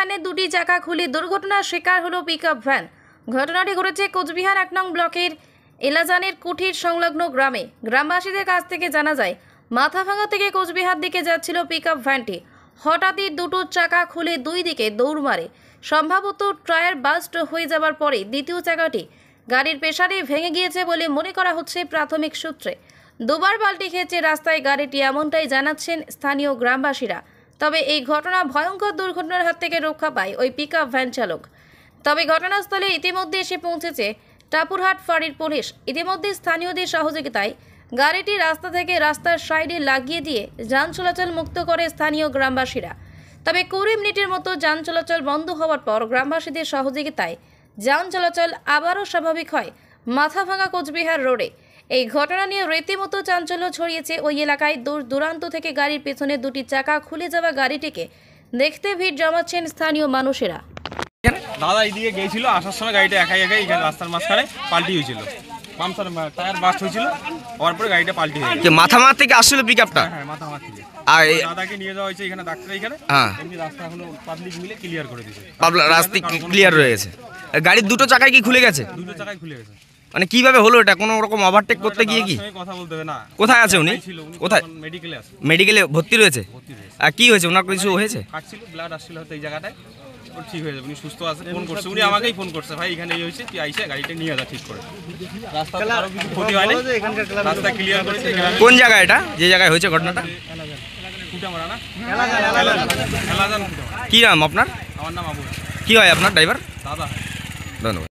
ভ্যানের দুটি চাকা খুলে দুর্ঘটনার শিকার হলো পিকআপ ভ্যান। ঘটনাটি ঘটেছে কোচবিহার ১ নং ব্লকের এলাজানের কুঠির সংলগ্ন গ্রামে। গ্রামবাসীদের কাছ থেকে জানা যায়, মাথাভাঙা থেকে কোচবিহার দিকে যাচ্ছিল পিকআপ ভ্যানটি। হঠাৎই দুটো চাকা খুলে দুই দিকে দৌড় মারে। সম্ভবত টায়ার বাস্ট হয়ে যাবার পরে দ্বিতীয় চাকাটি গাড়ির প্রেসারে ভেঙে গিয়েছে বলে মনে করা হচ্ছে প্রাথমিক সূত্রে। দুবার পাল্টি খেয়েছে রাস্তায় গাড়িটি, এমনটাই জানাচ্ছেন স্থানীয় গ্রামবাসীরা। তবে এই ঘটনা ভয়ঙ্কর দুর্ঘটনার হাত থেকে রক্ষা পায় ওই পিকআপ ভ্যান চালক। তবে ঘটনাস্থলে ইতিমধ্যে এসে পৌঁছেছে টাপুরহাট ফাঁড়ির পুলিশ। ইতিমধ্যে স্থানীয়দের সহযোগিতায় গাড়িটি রাস্তা থেকে রাস্তার সাইডে লাগিয়ে দিয়ে যান চলাচল মুক্ত করে স্থানীয় গ্রামবাসীরা। তবে ২০ মিনিটের মতো যান চলাচল বন্ধ হওয়ার পর গ্রামবাসীদের সহযোগিতায় যান চলাচল আবারও স্বাভাবিক হয় মাথাভাঙা কোচবিহার রোডে। এই ঘটনা নিয়ে রীতিমতো চাঞ্চল্য ছড়িয়েছে ওই এলাকায়। দূর দূরান্ত থেকে গাড়ির পেছনে দুটি চাকা খুলে যাওয়া গাড়িটিকে দেখতে ভিড় জমাচ্ছেন স্থানীয় মানুষেরা। দাদা এইদিকে গিয়েছিল, আসার সময় গাড়িটা একাই এখানে রাস্তার মাঝখানে পাল্টি হয়েছিল, পাম্পসার টায়ার বাস্ট হয়েছিল, হওয়ার পরে গাড়িটা পাল্টি হয়েছিল। মাথামার থেকে আসছিল পিকআপটা? হ্যাঁ, মাথামার থেকে। আর দাদাকে নিয়ে যাওয়া হয়েছে এখানে ডাক্তার, এখানে এমনি রাস্তা এখন পাবলিক মিলে ক্লিয়ার করে দিয়েছে। রাস্তা ক্লিয়ার হয়ে গেছে। গাড়ির দুটো চাকায় কি খুলে গেছে? দুটো চাকায় খুলে গেছে। মানে কিভাবে হলো এটা? কোনো রকম ওভারটেক করতে গিয়ে কি? কথা বলতে হবে না। কোথায় আছে উনি? কোথায়? মেডিকেলে আছে। মেডিকেলে ভর্তি রয়েছে? আর কি হয়েছে ওনার? কিছু হয়েছে? কাটছিল, ব্লাড আসছিল হয়তো এই জায়গাটায়। ওর ঠিক হয়ে যাবে, উনি সুস্থ আছে। ফোন করছে, উনি আমাকেই ফোন করছে, ভাই এখানে এই হয়েছে, তুই আইসে গাড়িটা নিয়ে যা ঠিক করে। রাস্তা আরো কিছু ক্ষতি হয় না, রাস্তা ক্লিয়ার করেছে। কোন জায়গা এটা, যে জায়গায় হয়েছে ঘটনাটা? কুটামারা না, এলাজান। কি নাম আপনার? আমার নাম আবু। কি হয় আপনার? ড্রাইভার? দাদা। ধন্যবাদ।